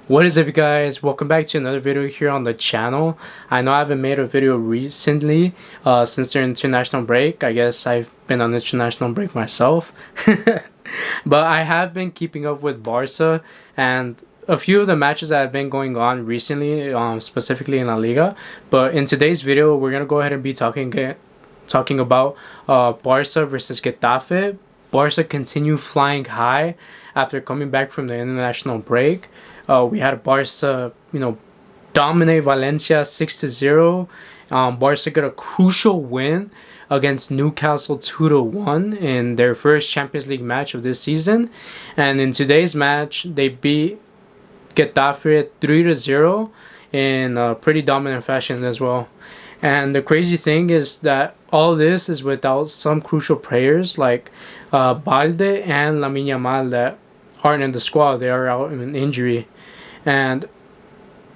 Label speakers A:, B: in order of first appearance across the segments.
A: What is up, you guys? Welcome back to another video here on the channel. I know I haven't made a video recently since the international break. I guess I've been on international break myself. But I have been keeping up with Barca and a few of the matches that have been going on recently, specifically in La Liga. But in today's video, we're going to go ahead and be talking about Barca versus Getafe. Barca continue flying high after coming back from the international break. We had Barca, dominate Valencia 6-0. Barca got a crucial win against Newcastle 2-1 in their first Champions League match of this season. And in today's match, they beat Getafe 3-0 in a pretty dominant fashion as well. And the crazy thing is that all this is without some crucial players like Balde and Lamina Yamal that aren't in the squad. They are out in injury. And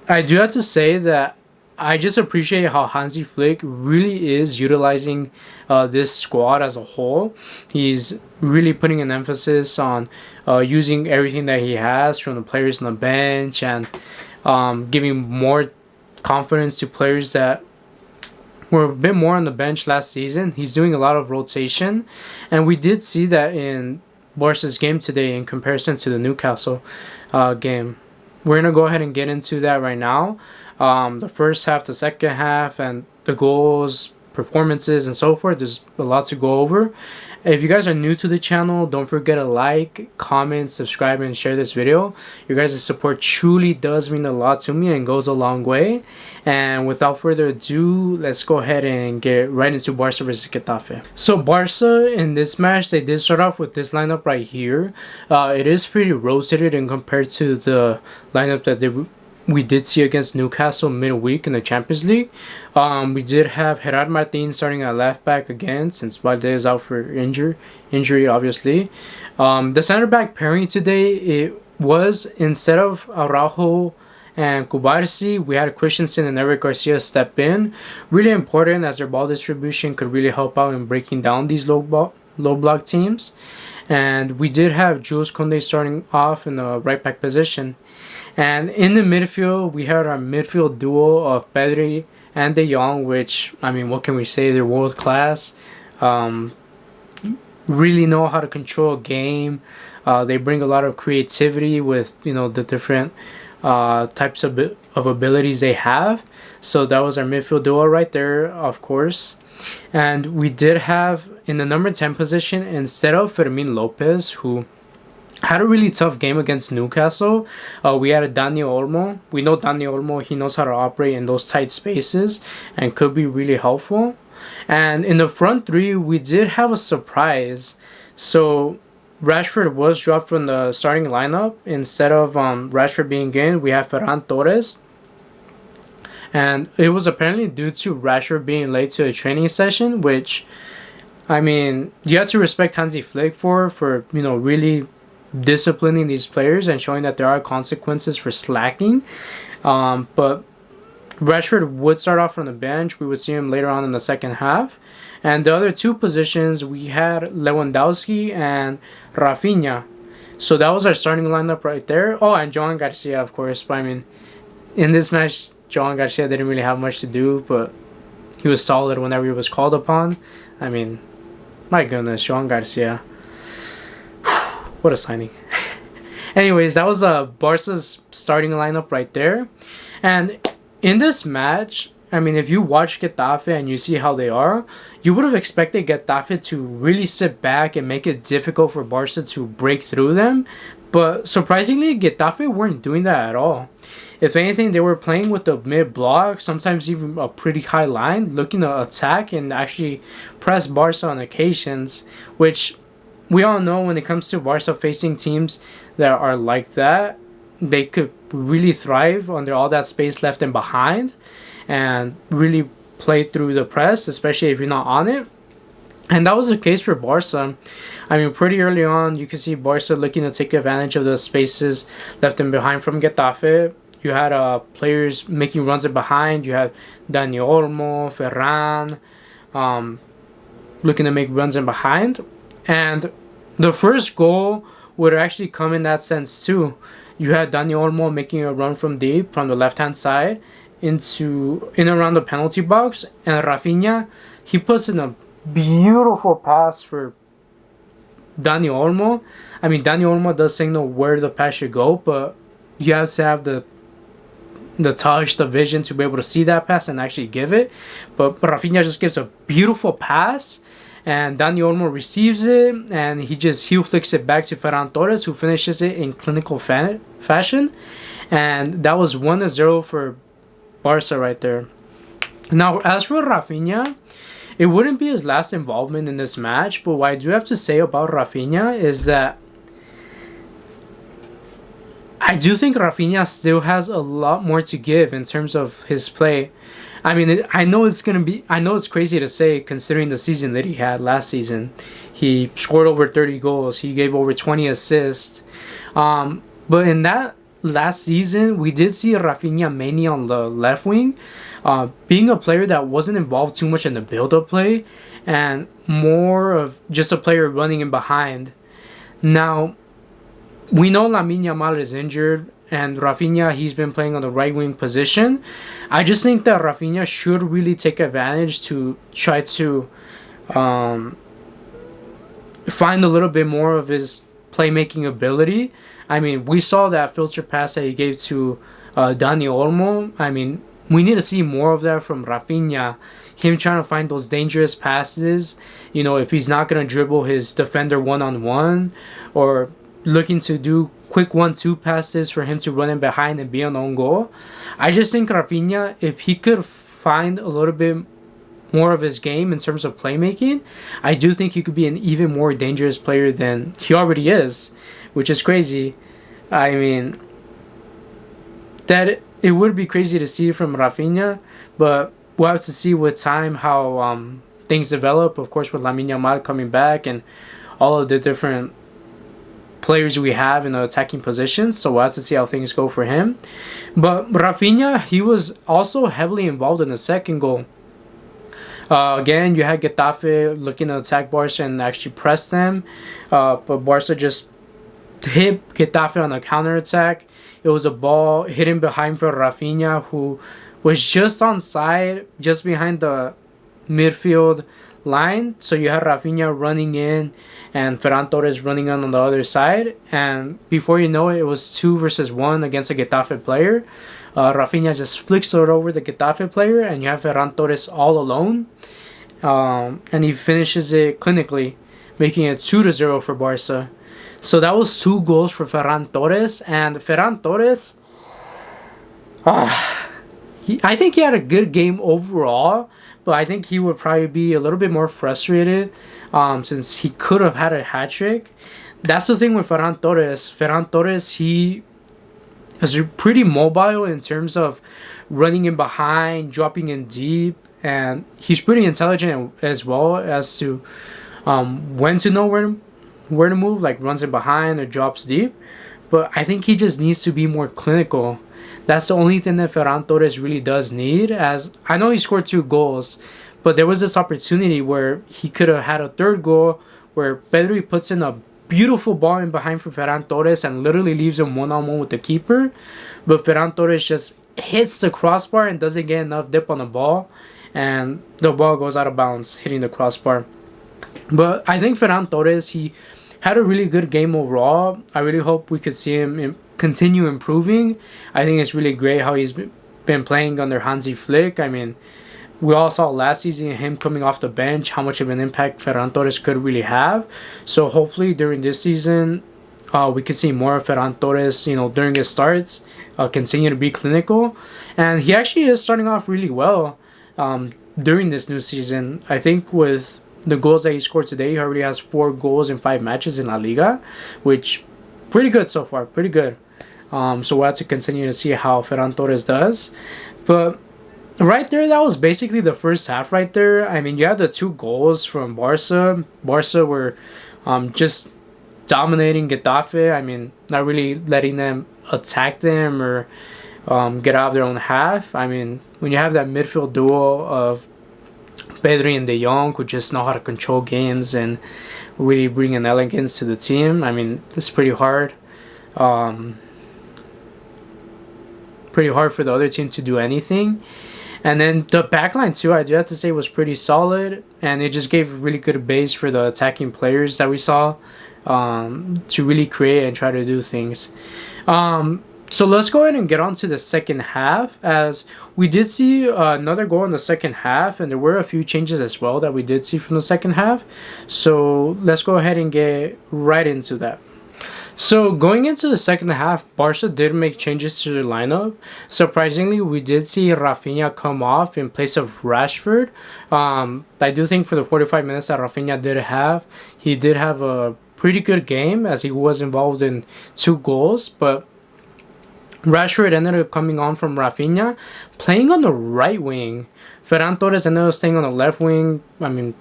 A: I do have to say that I just appreciate how Hansi Flick really is utilizing this squad as a whole. He's really putting an emphasis on using everything that he has from the players on the bench and giving more confidence to players that were a bit more on the bench last season. He's doing a lot of rotation, and we did see that in Barca's game today in comparison to the Newcastle game. We're going to go ahead and get into that right now. The first half, the second half, and the goals, performances, and so forth. There's a lot to go over. If you guys are new to the channel, don't forget to like, comment, subscribe, and share this video. Your guys' support truly does mean a lot to me and goes a long way. And without further ado, let's go ahead and get right into Barca versus Getafe. So Barca, in this match, they did start off with this lineup right here. It is pretty rotated in compared to the lineup that we did see against Newcastle midweek in the Champions League. We did have Gerard Martin starting at left back again since Balde is out for injury obviously. The center back pairing today, it was instead of Araujo and Kubarsi, we had Christensen and Eric Garcia step in. Really important as their ball distribution could really help out in breaking down these low block teams. And we did have Jules Koundé starting off in the right back position. And in the midfield, we had our midfield duo of Pedri and De Jong, which, I mean, what can we say? They're world class. Really know how to control a game. They bring a lot of creativity with, the different types of abilities they have. So that was our midfield duo right there, of course. And we did have in the number 10 position, instead of Fermin Lopez, who had a really tough game against Newcastle, we had a Dani Olmo. We know Dani Olmo, he knows how to operate in those tight spaces and could be really helpful. And in the front three, we did have a surprise. So Rashford was dropped from the starting lineup. Instead of Rashford being in, we have Ferran Torres. And it was apparently due to Rashford being late to a training session, which, I mean, you have to respect Hansi Flick for really disciplining these players and showing that there are consequences for slacking. But Rashford would start off from the bench. We would see him later on in the second half. And the other two positions, we had Lewandowski and Rafinha. So that was our starting lineup right there. Oh, and Joan Garcia, of course. But I mean, in this match, Joan Garcia didn't really have much to do, but he was solid whenever he was called upon. I mean, my goodness, Joan Garcia. What a signing. Anyways, that was Barca's starting lineup right there. And in this match, I mean, if you watch Getafe and you see how they are, you would have expected Getafe to really sit back and make it difficult for Barca to break through them. But surprisingly, Getafe weren't doing that at all. If anything, they were playing with the mid-block, sometimes even a pretty high line, looking to attack and actually press Barca on occasions, which we all know when it comes to Barca facing teams that are like that, they could really thrive under all that space left and behind and really play through the press, especially if you're not on it. And that was the case for Barca. I mean, pretty early on, you can see Barca looking to take advantage of the spaces left and behind from Getafe. You had players making runs in behind. You had Dani Olmo, Ferran, looking to make runs in behind. And the first goal would actually come in that sense too. you had Dani Olmo making a run from deep from the left-hand side in around the penalty box, and Rafinha, he puts in a beautiful pass for Dani Olmo. I mean, Dani Olmo does signal where the pass should go, but you have to have the touch, the vision to be able to see that pass and actually give it. But Rafinha just gives a beautiful pass, and Dani Olmo receives it, and he just heel flicks it back to Ferran Torres, who finishes it in clinical fashion. And that was 1-0 for Barca right there. Now, as for Rafinha, it wouldn't be his last involvement in this match, but what I do have to say about Rafinha is that I do think Rafinha still has a lot more to give in terms of his play. I mean, I know it's crazy to say considering the season that he had last season. He scored over 30 goals. He gave over 20 assists. But in that last season, we did see Rafinha mainly on the left wing, being a player that wasn't involved too much in the build-up play and more of just a player running in behind. Now, we know Lamina Yamal is injured, and Rafinha, he's been playing on the right wing position. I just think that Rafinha should really take advantage to try to find a little bit more of his playmaking ability. I mean, we saw that filter pass that he gave to Dani Olmo. I mean, we need to see more of that from Rafinha. Him trying to find those dangerous passes. You know, if he's not going to dribble his defender one-on-one, or looking to do quick 1-2 passes for him to run in behind and be an own goal. I just think Rafinha, if he could find a little bit more of his game in terms of playmaking, I do think he could be an even more dangerous player than he already is, which is crazy. I mean, that it would be crazy to see from Rafinha, but we'll have to see with time how things develop. Of course, with Lamina Yamal coming back and all of the different players we have in the attacking positions, so we'll have to see how things go for him. But Rafinha, he was also heavily involved in the second goal. Again, you had Getafe looking to attack Barca and actually press them, but Barca just hit Getafe on a counter-attack. It was a ball hidden behind for Rafinha, who was just onside, just behind the midfield line. So you had Rafinha running in and Ferran Torres running on the other side, and before you know it, it was 2 versus 1 against a Getafe player. Rafinha just flicks it over the Getafe player, and you have Ferran Torres all alone, and he finishes it clinically, making it 2-0 for Barca. So that was 2 goals for Ferran Torres, and Ferran Torres, I think he had a good game overall, but I think he would probably be a little bit more frustrated since he could have had a hat-trick. That's the thing with Ferran Torres. Ferran Torres, he is pretty mobile in terms of running in behind, dropping in deep, and he's pretty intelligent as well as to when to know where to move, like runs in behind or drops deep. But I think he just needs to be more clinical. That's the only thing that Ferran Torres really does need. As I know he scored 2 goals, but there was this opportunity where he could have had a 3rd goal where Pedri puts in a beautiful ball in behind for Ferran Torres and literally leaves him one-on-one with the keeper. But Ferran Torres just hits the crossbar and doesn't get enough dip on the ball, and the ball goes out of bounds, hitting the crossbar. But I think Ferran Torres, he had a really good game overall. I really hope we could see him continue improving. I think it's really great how he's been playing under Hansi Flick. I mean, we all saw last season him coming off the bench, how much of an impact Ferran Torres could really have. So hopefully during this season, we could see more of Ferran Torres, you know, during his starts, continue to be clinical. And he actually is starting off really well during this new season. I think with the goals that he scored today, he already has 4 goals in 5 matches in La Liga, which pretty good so far, pretty good. So we'll have to continue to see how Ferran Torres does. But right there, that was basically the first half right there. I mean, you had the 2 goals from Barca. Barca were just dominating Getafe. I mean, not really letting them attack them or get out of their own half. I mean, when you have that midfield duo of Pedri and De Jong, who just know how to control games and really bring an elegance to the team, I mean, it's pretty hard. pretty hard for the other team to do anything. And then the backline too, I do have to say, was pretty solid, and it just gave a really good base for the attacking players that we saw to really create and try to do things. So let's go ahead and get on to the second half, as we did see another goal in the second half, and there were a few changes as well that we did see from the second half. So let's go ahead and get right into that. So going into the second half, Barca did make changes to their lineup. Surprisingly, we did see Rafinha come off in place of Rashford. I do think for the 45 minutes that Rafinha did have, he did have a pretty good game, as he was involved in 2 goals. But Rashford ended up coming on from Rafinha, playing on the right wing. Ferran Torres ended up staying on the left wing. I mean,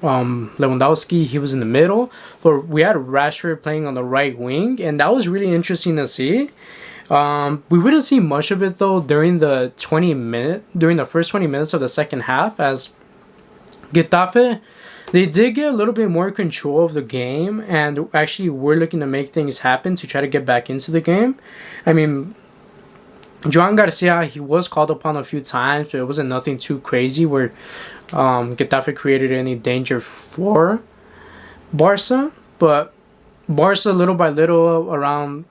A: Lewandowski, he was in the middle, but we had Rashford playing on the right wing, and that was really interesting to see. We wouldn't see much of it though during the first 20 minutes of the second half, as Getafe, they did get a little bit more control of the game, and actually were looking to make things happen to try to get back into the game. I mean, Joan Garcia, he was called upon a few times, but it wasn't nothing too crazy where Getafe created any danger for Barca. But Barca, little by little, around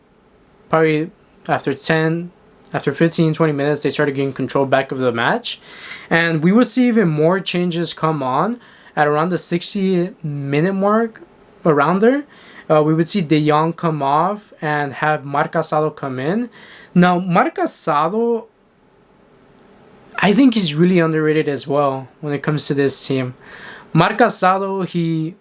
A: probably after 15, 20 minutes, they started getting control back of the match. And we would see even more changes come on at around the 60-minute mark, around there. We would see De Jong come off and have Marc Casado come in. Now, Marc Casado, I think he's really underrated as well when it comes to this team. Marc Casado, he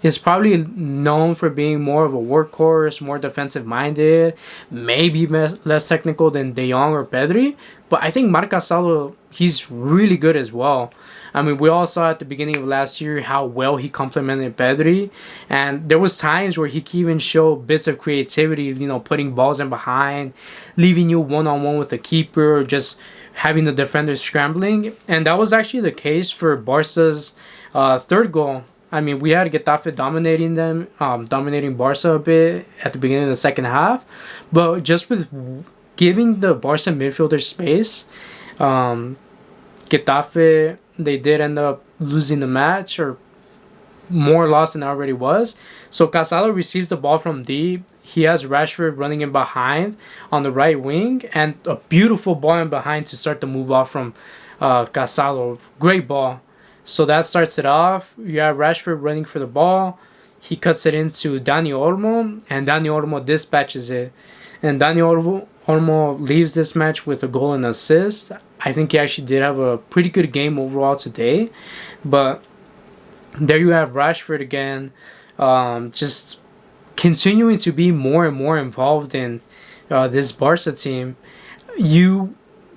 A: is probably known for being more of a workhorse, more defensive-minded, maybe less technical than De Jong or Pedri. But I think Marc Casado, he's really good as well. I mean, we all saw at the beginning of last year how well he complemented Pedri. And there was times where he could even show bits of creativity, you know, putting balls in behind, leaving you one-on-one with the keeper, or just having the defenders scrambling. And that was actually the case for Barca's third goal. I mean, we had Getafe dominating Barca a bit at the beginning of the second half. But just with giving the Barca midfielder space, Getafe, they did end up losing the match, or more loss than it already was. So Casado receives the ball from deep. He has Rashford running in behind on the right wing, and a beautiful ball in behind to start the move off from Casado. Great ball. So that starts it off. You have Rashford running for the ball. He cuts it into Dani Olmo, and Dani Olmo dispatches it. And Dani Olmo leaves this match with a goal and assist. I think he actually did have a pretty good game overall today. But there you have Rashford again, just continuing to be more and more involved in this Barca team.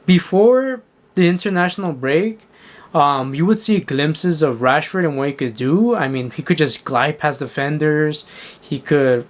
A: Before the international break, you would see glimpses of Rashford and what he could do. I mean, he could just glide past defenders. He could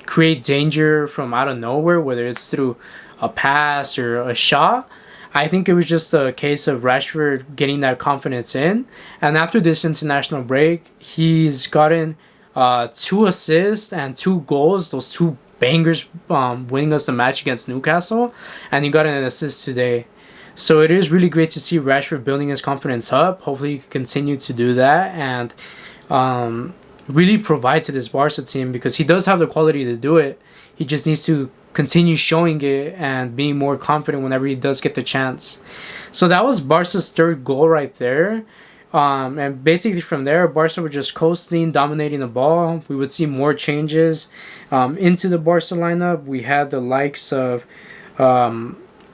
A: create danger from out of nowhere, whether it's through a pass or a shot. I think it was just a case of Rashford getting that confidence in. And after this international break, he's gotten 2 assists and 2 goals. Those 2 bangers winning us the match against Newcastle. And he got an assist today. So it is really great to see Rashford building his confidence up. Hopefully he can continue to do that and really provide to this Barca team, because he does have the quality to do it. He just needs to continue showing it and being more confident whenever he does get the chance. So that was Barca's third goal right there. And basically from there, Barca were just coasting, dominating the ball. We would see more changes into the Barca lineup. We had the likes of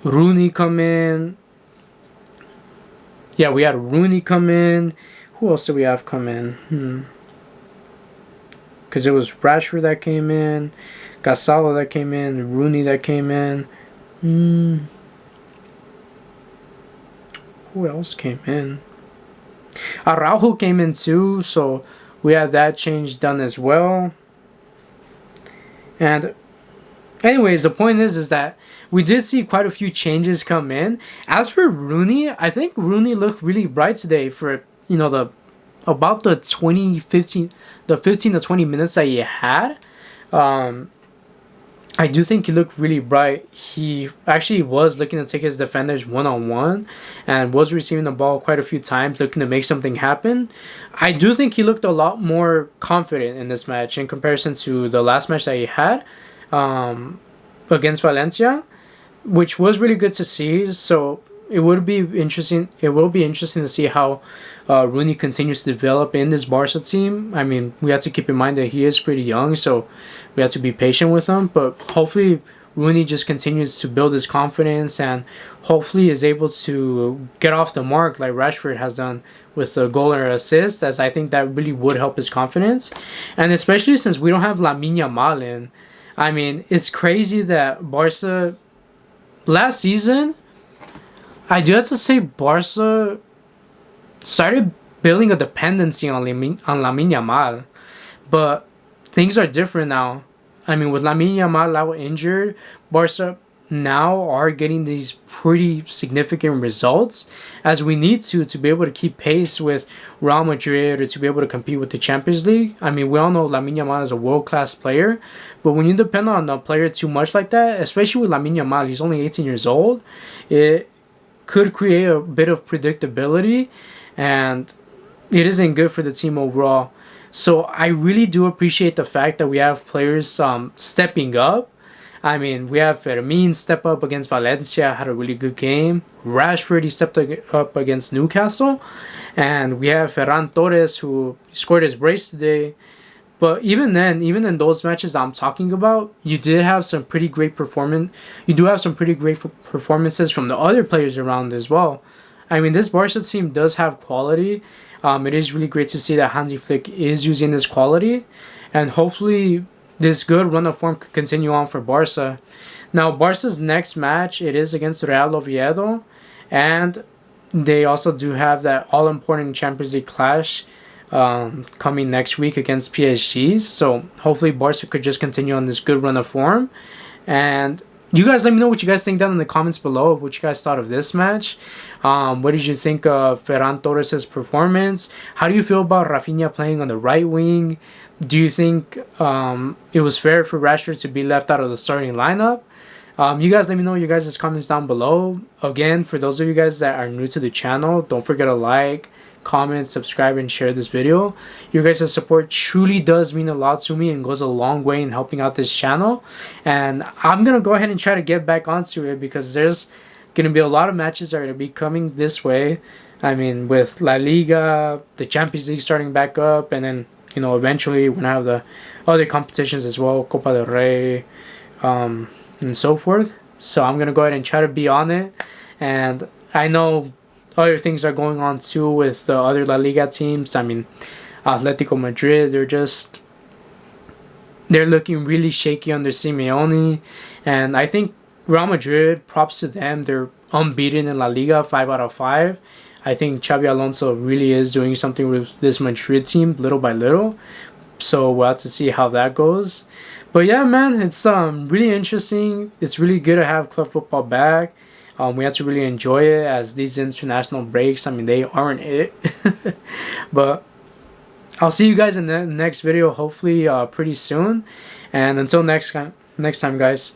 A: Rooney come in. Yeah, we had Rooney come in. Who else did we have come in? Because it was Rashford that came in, Casado that came in, Rooney that came in. Who else came in? Araujo came in too, so we had that change done as well. And anyways, the point is that we did see quite a few changes come in. As for Rooney, I think Rooney looked really bright today for, you know, the 15 to 20 minutes that he had. I do think he looked really bright. He actually was looking to take his defenders one-on-one and was receiving the ball quite a few times, looking to make something happen. I do think he looked a lot more confident in this match in comparison to the last match that he had um, against Valencia, which was really good to see. So it would be interesting. It will be interesting to see how Rooney continues to develop in this Barca team. I mean, we have to keep in mind that he is pretty young, so we have to be patient with him. But hopefully, Rooney just continues to build his confidence and hopefully is able to get off the mark like Rashford has done with the goal or assist, as I think that really would help his confidence. And especially since we don't have Lamina Yamal in. I mean, it's crazy that Barca last season, I do have to say Barca started building a dependency on Lamine Yamal, but things are different now. I mean, with Lamine Yamal out injured, Barca now are getting these pretty significant results, as we need to be able to keep pace with Real Madrid or to be able to compete with the Champions League. I mean, we all know Lamine Yamal is a world-class player, but when you depend on a player too much like that, especially with Lamine Yamal, he's only 18 years old, it could create a bit of predictability, and it isn't good for the team overall. So I really do appreciate the fact that we have players stepping up. I mean, we have Fermin step up against Valencia, had a really good game. Rashford, he stepped up against Newcastle. And we have Ferran Torres, who scored his brace today. But even then, even in those matches I'm talking about, you did have some pretty great performance. You do have some pretty great performances from the other players around as well. I mean, this Barca team does have quality. It is really great to see that Hansi Flick is using this quality. And hopefully this good run of form could continue on for Barca. Now, Barca's next match, it is against Real Oviedo. And they also do have that all-important Champions League clash coming next week against PSG. So hopefully Barca could just continue on this good run of form. And you guys let me know what you guys think down in the comments below, what you guys thought of this match. What did you think of Ferran Torres' performance? How do you feel about Rafinha playing on the right wing? Do you think it was fair for Rashford to be left out of the starting lineup? You guys let me know your guys' comments down below. Again, for those of you guys that are new to the channel, don't forget to like, comment, subscribe, and share this video. Your guys' support truly does mean a lot to me and goes a long way in helping out this channel. And I'm going to go ahead and try to get back onto it because there's going to be a lot of matches that are going to be coming this way. I mean, with La Liga, the Champions League starting back up, and then, you know, eventually we're going to have the other competitions as well, Copa del Rey, and so forth. So I'm going to go ahead and try to be on it. And I know other things are going on too with the other La Liga teams. I mean, Atletico Madrid, they're looking really shaky under Simeone. And I think Real Madrid, props to them. They're unbeaten in La Liga, 5 out of 5. I think Xabi Alonso really is doing something with this Madrid team little by little. So we'll have to see how that goes. But yeah, man, it's really interesting. It's really good to have club football back. We have to really enjoy it, as these international breaks, I mean, they aren't it. But I'll see you guys in the next video, hopefully pretty soon. And until next time, guys.